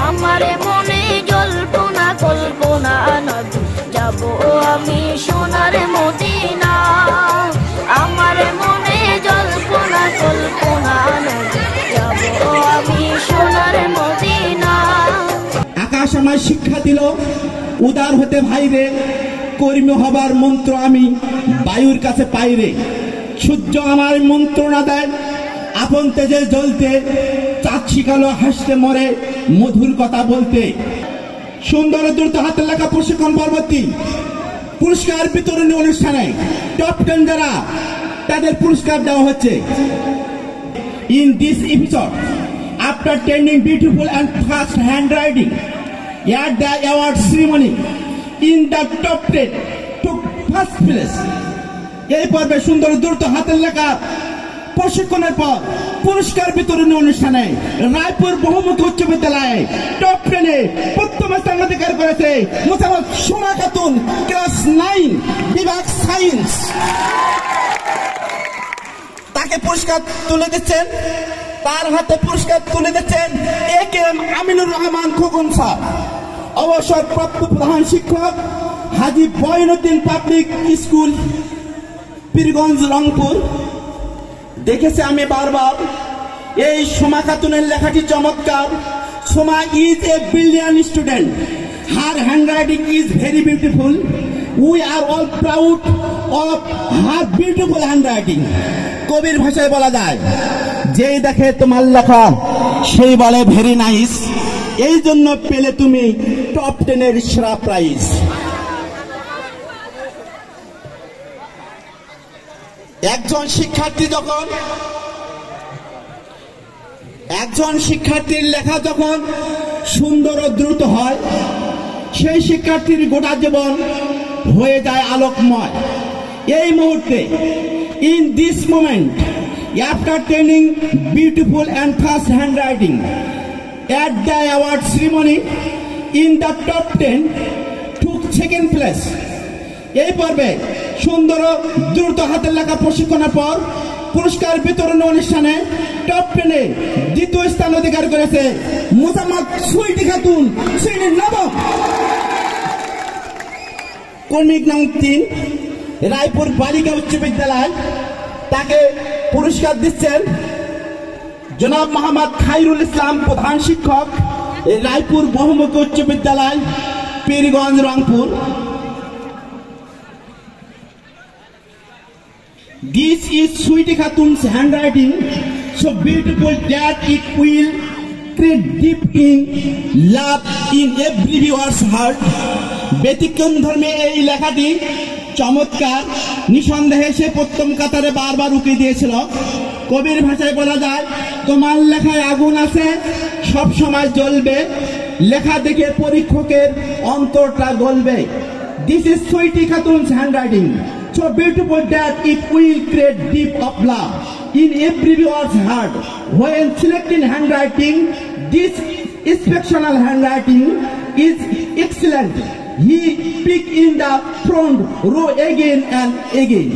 আমারে মনে জল্পনা কল্পনা নবী যাব আমি সোনার মদিনা। আমারে মনে জল্পনা কল্পনা নবী যাব আমি সোনার মদিনা। আকাশ আমায় শিক্ষা দিল উদার হতে ভাইরে, কর্মী হবার মন্ত্র আমি বায়ুর কাছে পাইরে। সূর্য আমার মন্ত্রণা দেয় আপন তেজে জ্বলতে, চাঁদ শিখালো হাসতে মরে মধুর কথা বলতে। সুন্দর দ্রুত হাতের লেখা প্রশিক্ষণ পরবর্তী পুরস্কার বিতরণী অনুষ্ঠানে টপ 10 যারা তাদের পুরস্কার দেওয়া হচ্ছে। In this episode after training beautiful and fast handwriting at the award ceremony in the top 10 took first place. এই পর্বে সুন্দর দ্রুত হাতের লেখা প্রশিক্ষণের পর পুরস্কার বিতরণী অনুষ্ঠানে রায়পুর বহুমুখী উচ্চ বিদ্যালয়ে টপ 10-এ প্রথম স্থান অধিকার করেছে মোসাম্মদ সোমা খাতুন, ক্লাস 9, বিভাগ সায়েন্স। তাকে পুরস্কার তুলে দিচ্ছেন, তার হাতে পুরস্কার তুলে দিচ্ছেন একেএম আমিনুর রহমান খোকন স্যার, অবসরপ্রাপ্ত প্রধান শিক্ষক, হাজী বয়নুদ্দিন পাবলিক স্কুল, পীরগঞ্জ, রংপুর। দেখেছি আমি বারবার এই সোমা খাতুনের লেখাটি চমৎকার। Soma is a brilliant student, her handwriting is very beautiful, we are all proud of her beautiful handwriting. কবির ভাষায় বলা যায়, যেই দেখে তোমার লেখা সেই বলে ভেরি নাইস, এই জন্য পেলে তুমি টপ 10-এর সেরা প্রাইজ। একজন শিক্ষার্থীর লেখা যখন সুন্দর ও দ্রুত হয়, সেই শিক্ষার্থীর গোটা জীবন হয়ে যায় আলোকময়। এই মুহূর্তে in this moment after training beautiful and fast handwriting at the award ceremony in the top 10 took second place. এই পর্বে সুন্দর দ্রুত হাতের লেখা প্রশিক্ষণের পর পুরস্কার বিতরণ অনুষ্ঠানে টপ 10-এ দ্বিতীয় স্থান অধিকার করেছে মোসাম্মদ সুইটি খাতুন, শ্রেণী 9। কর্মিক নং 3, রায়পুর বালিকা উচ্চ বিদ্যালয়। তাকে পুরস্কার দিচ্ছেন জনাব মোহাম্মদ খায়রুল ইসলাম, প্রধান শিক্ষক, রায়পুর বহুমুখী উচ্চ বিদ্যালয়, Pirganj, Rangpur. This is Sweetie Khatun's handwriting, so beautiful that it will create deep in love in every viewer's heart. ব্যতিক্রম ধর্মে এই লেখাটি চমৎকার, নিঃসন্দেহে সে প্রথম কাতারে বারবার উকি দিয়েছিল। কবির ভাষায় বলা যায়, তোমার লেখায় আগুন আছে, সব সময় জ্বলবে, লেখা দেখে পরীক্ষকের অন্তরটা গলবে। This is Sweetie Khatun's handwriting, so beautiful that it will create deep of love in every viewer's heart. When selecting handwriting, this exceptional handwriting is excellent. He picked in the front row again and again.